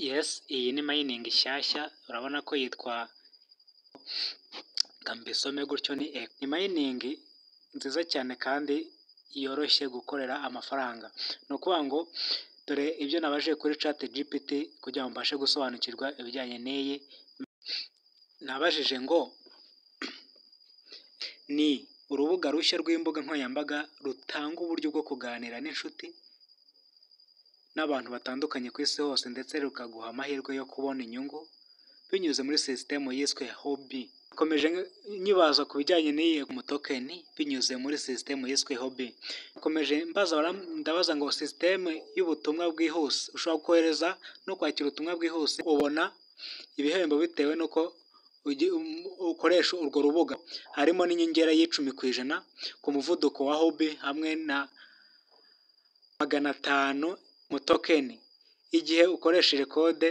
Yes, iyi ni mining nshyashya urabona ko yitwa kambisome gutyo ni mining nziza cyane kandi yoroshye gukorera amafaranga. Ni ukuvuga ngo dore ibyo nabajije kuri chat GPT kugira ngo mbashe gusobanukirwa ibijyanye n'iyi. Nabajije ngo ni urubuga rushya rw'imbuga nkoranyambaga rutanga uburyo bwo kuganira n'inshuti n'abantu batandukanye ku isi hose ndetse rukaguha amahirwe yo kubona inyungu binyuze muri sisitemu yiswe Huobi. Nakomeje nyibaza ku bijyanye n'iyi mutokeni binyuze muri sisitemu yiswe Huobi. Nakomeje ndabaza ngo sisitemu y'ubutumwa bwihuse ushobora kohereza no kwakira ubutumwa bwihuse ubona ibihembo bitewe n'uko ukoresha urwo rubuga, harimo n'inyongera y'10% ku muvuduko wa Huobi hamwe na 500 mu tokeni igihe ukoresheje kode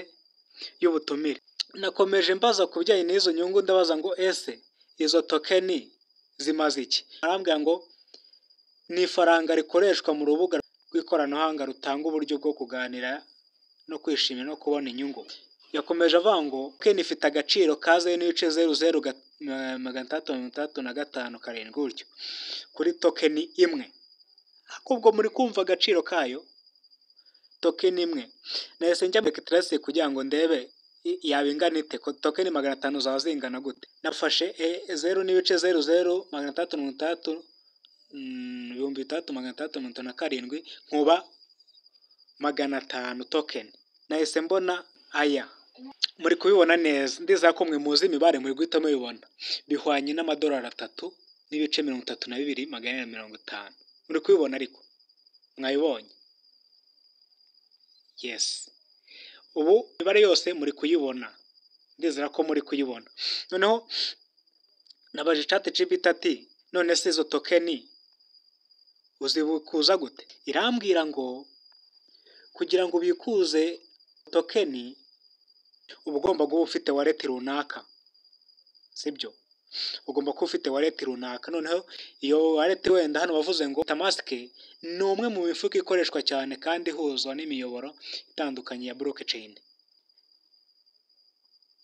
y'ubutumire. Nakomeje mbaza ku bijyanye n'izo nyungu ndabaza ngo ese izo tokeni zimaze iki? Arambwira ngo ni ifaranga rikoreshwa mu rubuga rw'ikoranabuhanga rutanga uburyo bwo kuganira no kwishimira no kubona inyungu. Yakomeje avuga ngo tokeni ifite agaciro ka 0.00665 gutyo kuri tokeni imwe. Ubwo muri kumva agaciro kayo tokeni imwe. Nahise njya muri Extract kugira ngo ndebe yaba ingana ite, tokeni 500 zaba zingana gute. Nafashe 0.00667 nkuba 500 tokeni. Nahise mbona aya muri kubibona neza, ndizera ko mwe muzi imibare muri guhita mubibona, bihwanye n'amadolari 3,32,450. Muri kubibona ariko mwayibonye? Yes, ubu imibare yose muri kuyibona, ndizera ko muri kuyibona. Noneho nabaje chat GPT ati none se izo tokeni uzibikuza gute? Irambwira ngo kugira ngo ubikuze tokeni uba ugomba kuba ufite wallet runaka, sibyo? Ugomba kuba ufite wallet runaka. Noneho iyo wallet wenda hano bavuze ngo MetaMask ni umwe mu mifuka ikoreshwa cyane kandi ihuzwa n'imiyoboro itandukanye ya blockchain.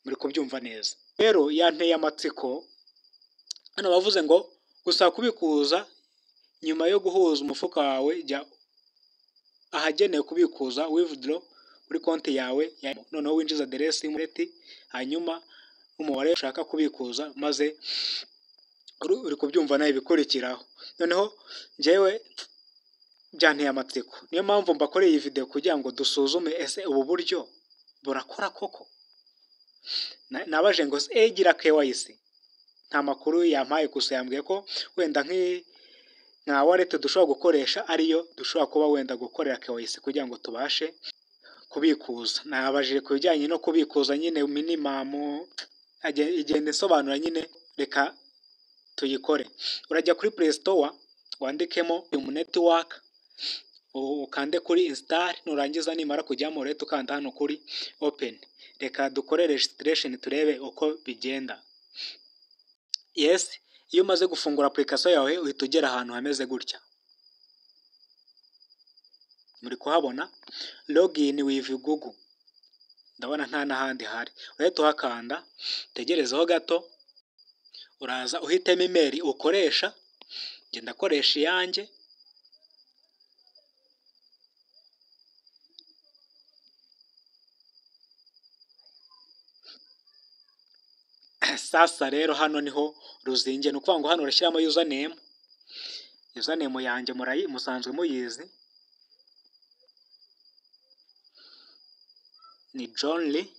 Muri kubyumva neza? Rero yanteye amatsiko. Hano bavuze ngo gusa kubikuza nyuma yo guhuza umufuka wawe, jya ahagenewe kubikuza withdraw muri konti yawe, noneho winjiza aderesi y'umureti hanyuma umubare ushaka kubikuza maze uri kubyumva nawe bikurikiraho. Noneho njyewe byanteye amatsiko, niyo mpamvu mbakoreye iyi video kugira ngo dusuzume ese ubu buryo burakora koko. Nabaje ngo gira KYC, nta makuru yampaye, gusa yambwiye ko wenda nka wallet dushobora gukoresha ariyo dushobora kuba wenda gukorera KYC kugira ngo tubashe kubikuza. Nabajije ku bijyanye no kubikuza nyine minimum igenda isobanura nyine, reka tuyikore. Urajya kuri Play Store wandikemo network, ukande kuri install, nurangiza nimara kujyamo rero ukanda hano kuri open. Reka dukore registration turebe uko bigenda. Yes, iyo umaze gufungura application yawe uhita ugera ahantu hameze gutya. Muri kuhabona login with Google, ndabona nta n'ahandi hari. Urahita uhakanda, tegerezaho gato, uraza uhitemo email ukoresha. Njye ndakoresha iyanjye. Sasa rero hano niho ruzinge, ni ukuvuga ngo hano urashyiramo username yanjye musanzwe muyizi, ni John Lee.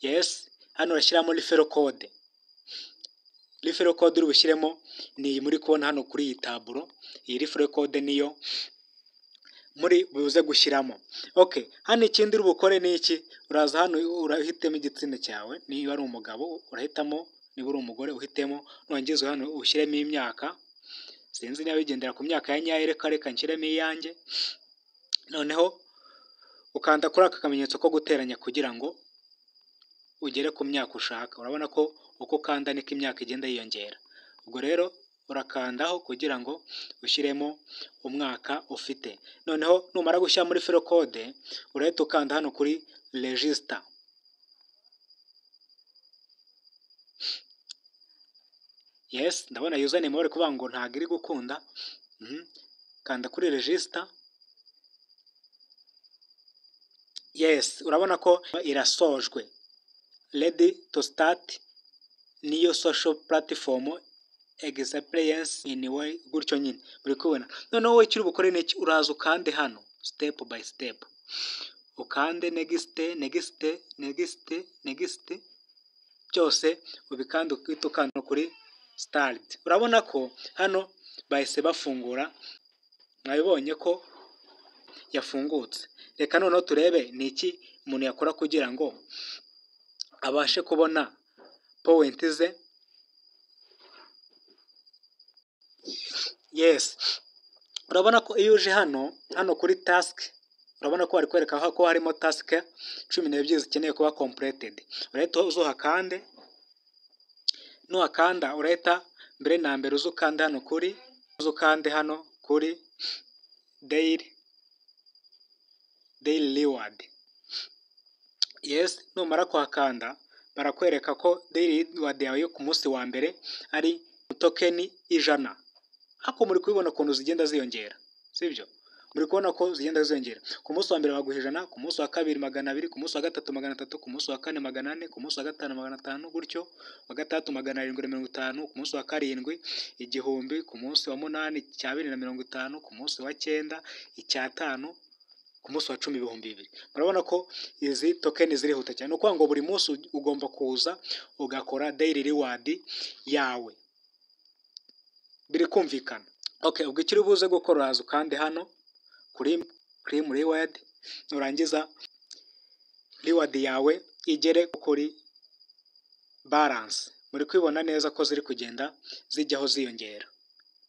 Yes, hano urashyiramo referral code. Referral code uri bushyiremo ni iyi muri kubona hano kuri iyi taburo. Iyi referral code niyo muri buze gushyiramo. Okay, hano ikindi uri bukore ni iki? Uraza hano urahitemo igitsina cyawe, niba ari umugabo urahitamo, niba uri umugore uhitemo, nongeze hano ushyiremo imyaka. Sinzi niba bigendera ku myaka ya nyayo, reka nshyiremo iyanjye. Noneho ukanda kuri aka kamenyetso ko guteranya kugira ngo ugere ku myaka ushaka. Urabona ko uko ukanda niko imyaka igenda yiyongera. Ubwo rero urakandaho kugira ngo ushyiremo umwaka ufite. Noneho numara gushyira muri file code urahita ukanda hano kuri register. Yes, ndabona username bari kuvuga ngo ntabwo iri gukunda. Kanda kuri register. Yes, urabona ko irasojwe. Ready to start niyo social platform experience in way, gutyo nyine muri kubona. Noneho wowe ikiri bukore n'iki, uraza ukande hano step by step, ukande next next next next, byose ubikanda ukita ukanda kuri start. Urabona ko hano bahise bafungura, mwabibonye ko yafungutse. Reka noneho turebe ni iki umuntu yakora kugira ngo abashe kubona point ze. Yes, urabona ko iyo uje hano kuri task, urabona ko bari kwereka ko harimo task 12 zikeneye kuba completed. Urahita uzuhakande, nuhakanda urahita mbere na mbere uzukande hano kuri daily reward. Yes, numara kuhakanda barakwereka ko daily reward yawe yo ku munsi wa mbere ari token 100. Hako muri kubibona ukuntu zigenda ziyongera, sibyo? Muri kubona ko zigenda ziyongera. Ku munsi wa mbere baguha 100, ku munsi wa kabiri 200, ku munsi wa gatatu 300, ku munsi wa kane 400, ku munsi wa gatanu 500, gutyo wa gatatu 750, ku munsi wa karindwi 1000, ku munsi wa 8 250, ku munsi wa 9 500, ku munsi wa 10 2,000. Murabona ko izi token zirihuta cyane. Nuko ngo buri munsi ugomba kuza ugakora daily reward yawe. Biri kumvikana. Okay, ubwo ikiri buze gukora uraza ukande hano kuri claim reward, nurangiza reward yawe igere kuri balance. Muri kwibona neza ko ziri kugenda zijyaho ziyongera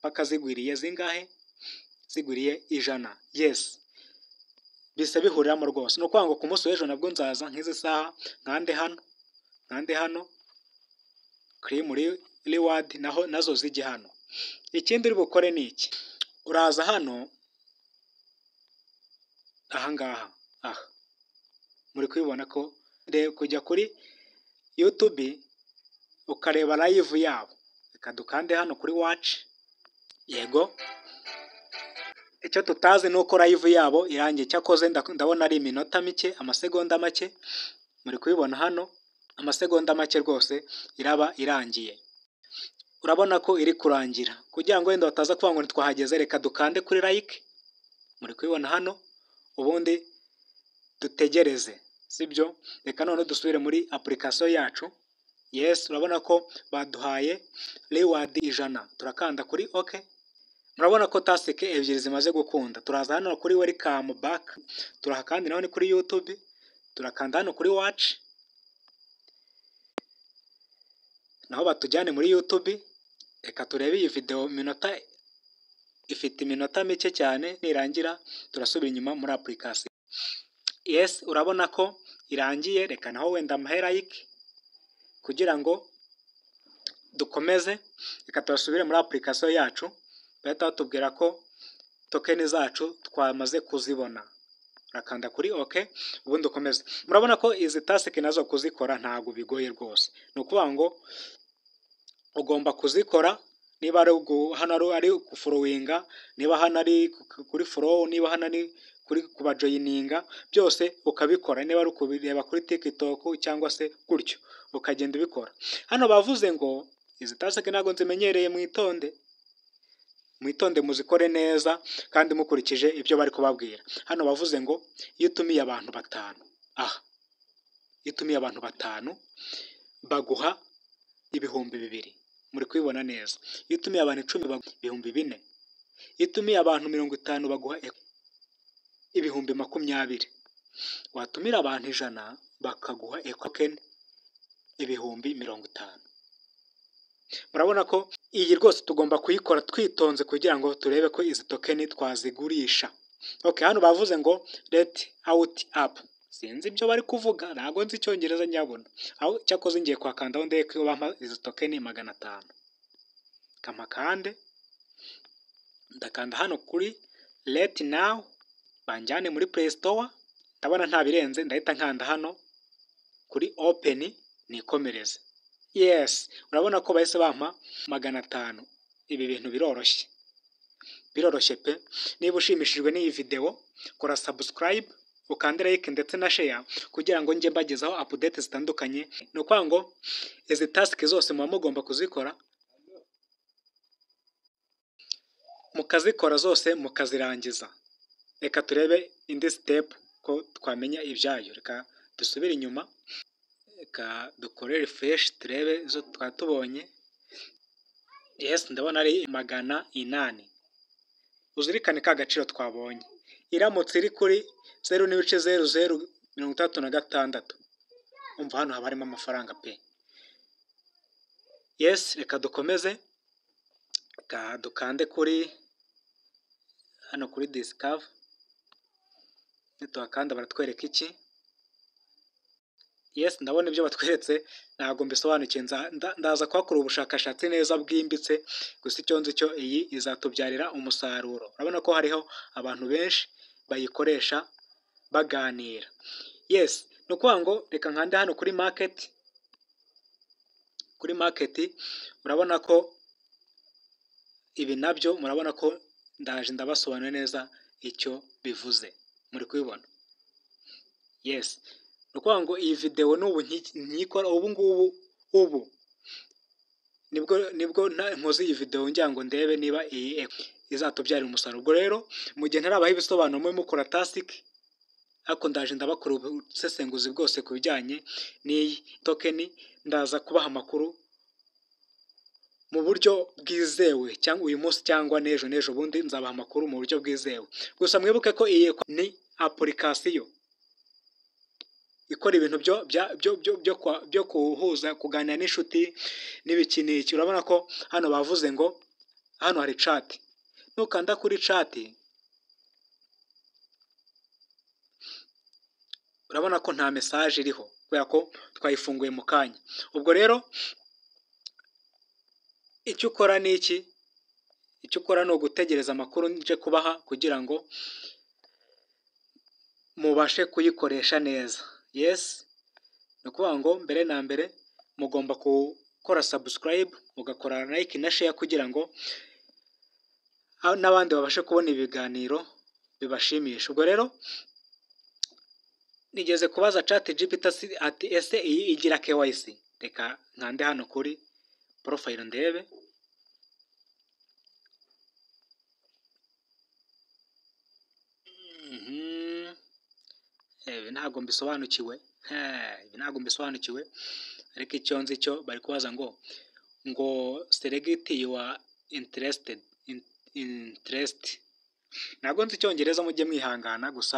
paka zigwiriye zingahe? Zigwiriye 100. Yes, bise bihuriramo rwose. No kwanga ku munsi w'ejo nabwo nzaza nk'izi saha nkande hano claim reward nazo zijye hano. Ikindi uri bukore ni iki, uraza hano ahangaha muri kwibona ko kujya kuri YouTube ukareba live yabo. Reka dukande hano kuri watch. Yego, icyo tutazi nuko live yabo irangiye, cyakoze ndabona ari iminota mike, amasegonda make. Muri kubibona hano amasegonda make rwose iraba irangiye. Urabona ko iri kurangira. Kugira ngo wenda bataza kuvuga ngo ntitwahageze, reka dukande kuri like. Muri kubibona hano, ubundi dutegereze, sibyo? Reka none dusubire muri application yacu. Yes, urabona ko baduhaye reward 100. Turakanda kuri okay. Murabona ko task ebyiri zimaze gukunda. Turaza hano kuri welcome back, turahakandi naho ni kuri YouTube, turakanda hano kuri watch, naho batujyane muri YouTube. Reka turebe iyi video ifite iminota mike cyane, nirangira turasubira inyuma muri application. Yes, urabona ko irangiye. Reka naho wenda amahe like kugira ngo dukomeze. Reka turasubire muri application yacu, bahita batubwira ko token zacu twamaze kuzibona. Urakanda kuri okay, ubundi ukomeze. Murabona ko izi task nazo kuzikora ntago bigoye rwose. Ni ukuvuga ngo ugomba kuzikora, niba ari hano ari kufollowinga, niba hano ari kuri follow, niba hano ari kuri kubajoyininga, byose ukabikora. Niba ari kubireba kuri TikTok cyangwa se gutyo ukagenda ubikora. Hano bavuze ngo izi task ntago nzimenyereye, mwitonde muzikore neza kandi mukurikije ibyo bari kubabwira. Hano bavuze ngo iyo utumiye abantu 5, iyo utumiye abantu 5 baguha 2,000. Muri kwibona neza. Iyo utumiye abantu 10 baguha 4,000. Iyo utumiye abantu 50 baguha 20,000. Watumira abantu 100 bakaguha token 50,000. Murabona ko iyi rwose tugomba kuyikora twitonze kugira ngo turebe ko izi token twazigurisha. Okay, hano bavuze ngo let out app. Sinzi ibyo bari kuvuga, ntago nzi icyongereza nyabona. Aho cyakoze ngiye kwakandaho ndeke bampa izi token 500. kamakande, ndakanda hano kuri let now banjyane muri Play Store, ndabona nta birenze, ndahita nkanda hano kuri open nikomereze. Yes, urabona ko bahise bampa 500. Ibi bintu biroroshye pe. Niba ushimishijwe n'iyi video, kora subscribe, ukande like ndetse na share kugira ngo njye mbagezaho update zitandukanye. Ni ukuvuga ngo izi task zose muba mugomba kuzikora, mukazikora zose mukazirangiza. Reka turebe indi step ko twamenya ibyayo. Reka dusubire inyuma, reka dukore refresh turebe izo twatubonye. Yes, ndabona ari 800. Uzirikane ka gaciro twabonye. Iramutse iri kuri 0.0036, umva hano haba harimo amafaranga pe. Yes, reka dukomeze, reka dukande kuri hano kuri discover. Nituhakanda baratwereka iki? Yes, ndabona ibyo batweretse ntabwo mbisobanukiye, ndaza kuhakora ubushakashatsi neza bwimbitse, gusa icyo nzi cyo iyi izatubyarira umusaruro. Urabona ko hariho abantu benshi bayikoresha baganira. Yes, ni ukuvuga ngo reka nkande hano kuri market. Kuri market murabona ko ibi nabyo murabona ko ndaje ndabasobanura neza icyo bivuze. Muri kubibona? Yes, ni ukuvuga ngo iyi video n'ubu nkikora ubu nibwo nkoze iyi video ngira ngo ndebe niba iyi izatubyarira umusaruro. Ubwo rero mu gihe ntarabaho ibisobanuro muri mukora task, ariko ndaje ndabakora ubusesenguzi bwose ku bijyanye n'iyi token, ndaza kubaha amakuru mu buryo bwizewe, cyangwa uyu munsi cyangwa n'ejo bundi nzabaha amakuru mu buryo bwizewe. Gusa mwibuke ko iyi ni application ikora ibintu byo kuhuza, kuganira n'inshuti n'ibikiniki. Urabona ko hano bavuze ngo hano hari chat. Nukanda kuri chat, urabona ko nta message iriho kubera ko twayifunguye mu kanya. Ubwo rero icyo ukora ni iki? Icyo ukora ni ugutegereza amakuru nje kubaha kugira ngo mubashe kuyikoresha neza. Yes, ni ukuvuga ngo mbere na mbere mugomba gukora subscribe, mugakora like na share kugira ngo n'abandi babashe kubona ibiganiro bibashimisha. Ubwo rero nigeze kubaza ChatGPT ati ese iyi igira KYC? Reka nkande hano kuri profile ndebe. Ibi ntabwo mbisobanukiwe, ariko icyo nzi cyo bari kubaza ngo select your interest. Ntabwo nzi icyongereza, mujye mwihangana, gusa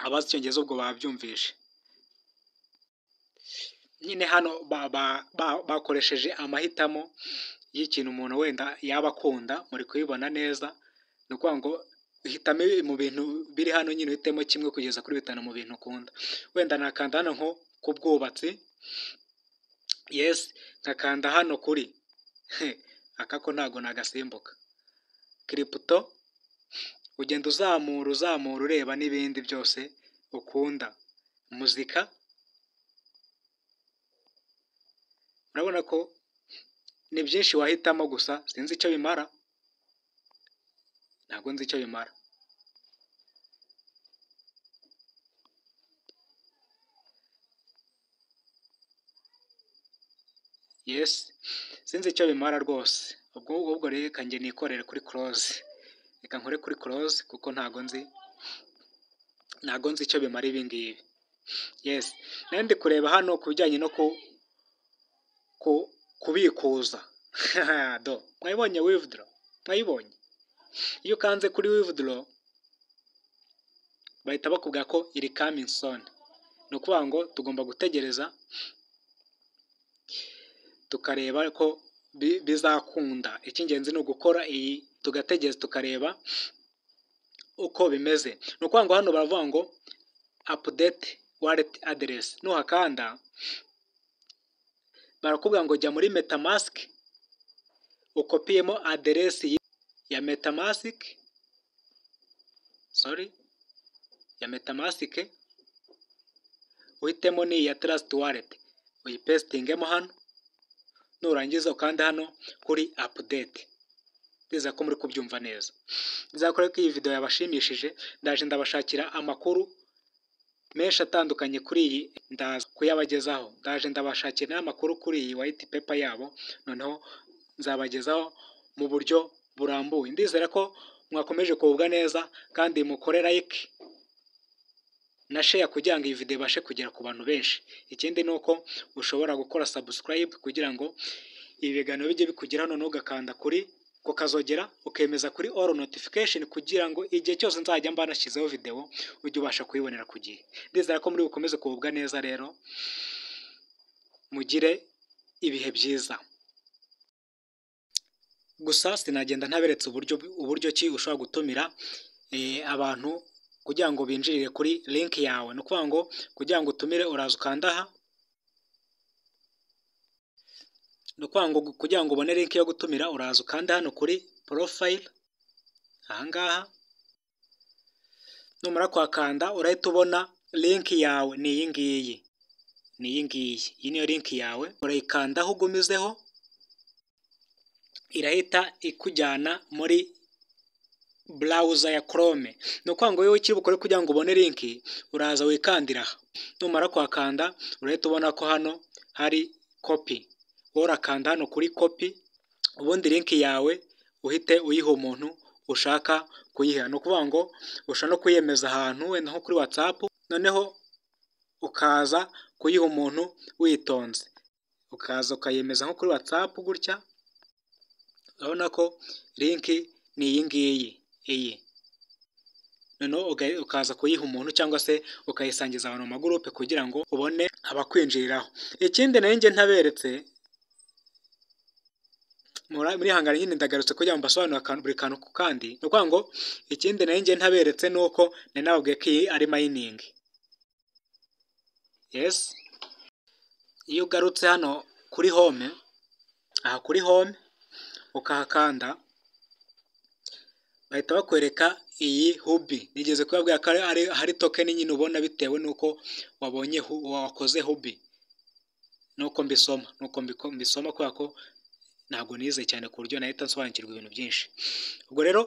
abazi icyongereza ubwo babyumvishe. Nyine hano bakoresheje amahitamo y'ikintu umuntu wenda yaba akunda, muri kubibona neza. Ni ukuvuga ngo uhitamo mu bintu biri hano, nyine uhitemo kimwe kugeza kuri 5 mu bintu ukunda. Wenda nakanda hano nko ku bwubatsi. Yes, nkakanda hano kuri akako ntago nagasimbuka. Crypto, ugenda uzamura ureba n'ibindi byose ukunda. Muzika, urabona ko ni byinshi wahitamo, gusa sinzi icyo bimara. Ntabwo nzi icyo bimara. Yes, sinzi icyo bimara rwose. Ubwo reka njye nikorere kuri close. Reka nkore kuri close kuko ntago nzi icyo bimara ibi ngibi. Yes, ndi kureba hano ku bijyanye no kubikuza. Mwayibonye withdraw? Mwayibonye? Iyo ukanze kuri withdraw bahita bakubwira ko iri coming soon. Ni ukuvuga ngo tugomba gutegereza tukareba ko bizakunda. Icy'ingenzi ni ugukora iyi, tugategereza tukareba uko bimeze. Ni ukuvuga ngo hano baravuga ngo update wallet address. Nuhakanda barakubwira ngo jya muri MetaMask ukopiyemo aderesi ya metamask, ya metamask, uhitemo n'iyi ya trust wallet uyipestingemo hano, nurangiza ukanda hano kuri update. Ndizera ko muri kubyumva neza. Nzakora ko iyi video yabashimishije, ndaje ndabashakira amakuru menshi atandukanye kuri iyi, ndaza kuyabagezaho. Ndaje ndabashakira n'amakuru kuri iyi white paper yabo, noneho nzabagezaho mu buryo burambuye. Ndizera ko mwakomeje kugubwa neza, kandi mukore like na share kugira ngo iyi video ibashe kugera ku bantu benshi. Ikindi ni uko ushobora gukora subscribe kugira ngo ibi biganiro bijye bikugeraho, noneho ugakanda kuri kukazogera, ukemeza kuri all notification kugira ngo igihe cyose nzajya mba nashyizeho video ujye ubasha kuyibonera ku gihe. Ndizera ko muri bukomeze kugubwa neza, rero mugire ibihe byiza. Gusa sinagenda ntaberetse uburyo ki ushobora gutumira abantu kugira ngo binjirire kuri link yawe. Ni ukuvuga ngo kugira ngo utumire uraza ukanda aha, kugira ngo ubone link yo gutumira uraza ukanda hano kuri profile ahangaha. Numara kwakanda urahita ubona link yawe ni iyi ngiyi, iyi niyo link yawe. Urayikandaho ugumizeho, irahita ikujyana muri browser ya Chrome. Ni ukuvuga ngo wowe ikiri bukore kugira ngo ubone link, uraza wikandira aha. Numara kwakanda urahita ubona ko hano hari copy. Urakanda hano kuri copy, ubundi link yawe uhite uyiha umuntu ushaka kuyiha. Ni ukuvuga ngo ushaka no kuyemeza ahantu wenda nko kuri WhatsApp, noneho ukaza kuyiha umuntu witonze, ukaza ukayemeza nko kuri WhatsApp gutya. Urabona ko link ni iyi ngiyi, noneho ukaza kuyiha umuntu cyangwa se ukayisangiza abantu mu magurupe kugira ngo ubone abakwinjiriraho. Ikindi nari njye ntaberetse, muri hangana nyine ndagarutse kugira ngo mbasobanurire buri kantu ku kandi. Ni ukuvuga ngo ikindi nari njye ntaberetse ni uko nari nababwiye ko iyi ari mining. Yes, iyo ugarutse hano kuri home, aha kuri home ukahakanda, bahita bakwereka iyi hubi. Nigeze kubabwira ko hari token nyine ubona bitewe nuko wabonye wakoze hubi, nuko mbisoma kubera ko ntabwo nize cyane ku buryo nahita nsobanukirwa ibintu byinshi. Ubwo rero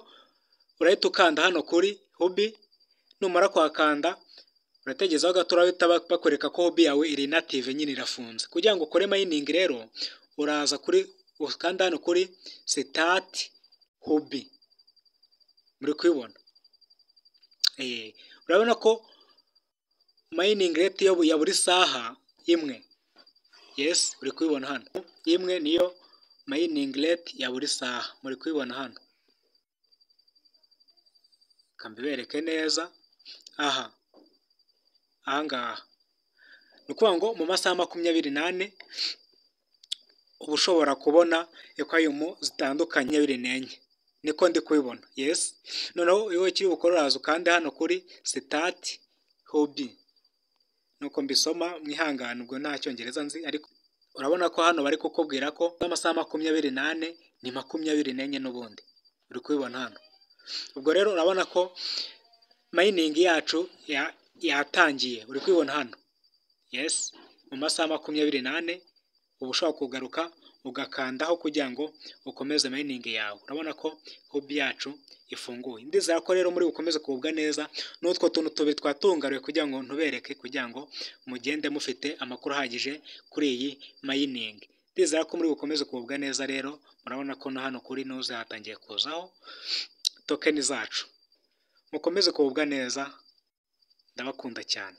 urahita ukanda hano kuri hubi. Numara kwakanda urategezaho gato, urahita bakwereka ko hubi yawe iri native nyine irafunze. Kugira ngo ukore mining rero uraza kuri ukanda hano kuri start hubi. Muri kubibona? Urabona ko mining rate ya buri saha imwe. Yes, uri kubibona hano. Imwe niyo mining rate ya buri saha. Muri kubibona hano. Kambibereke neza. Ahangaha. Ni ukuvuga ngo mu masaha 24 uba ushobora kubona equayumu zitandukanye 24. Niko ndi kubibona. Yes. Noneho iyo kiri bukora uraza ukanda hano kuri start hubi. Nuko mbisoma mwihangana, ubwo nta cyongereza nzi, ariko urabona ko hano bari kukubwira ko amasaha 24 ni 24 n'ubundi. Uri kubibona hano. Ubwo rero urabona ko mining yacu yatangiye. Uri kubibona hano. Yes, mu masaha 24 uba ushobora kugaruka ugakandaho kugira ngo ukomeze mining yawe. Urabona ko hubi yacu ifunguye. Ndizera ko rero muri bukomeze kugubwa neza, n'utwo tuntu tubiri twatungariwe kugira ngo ntubereke, kugira ngo mugende mufite amakuru ahagije kuri iyi mining. Ndizera ko muri bukomeze kugubwa neza. Rero murabona ko no hano kuri nuze hatangiye kuzaho token zacu. Mukomeze kugubwa neza, ndabakunda cyane.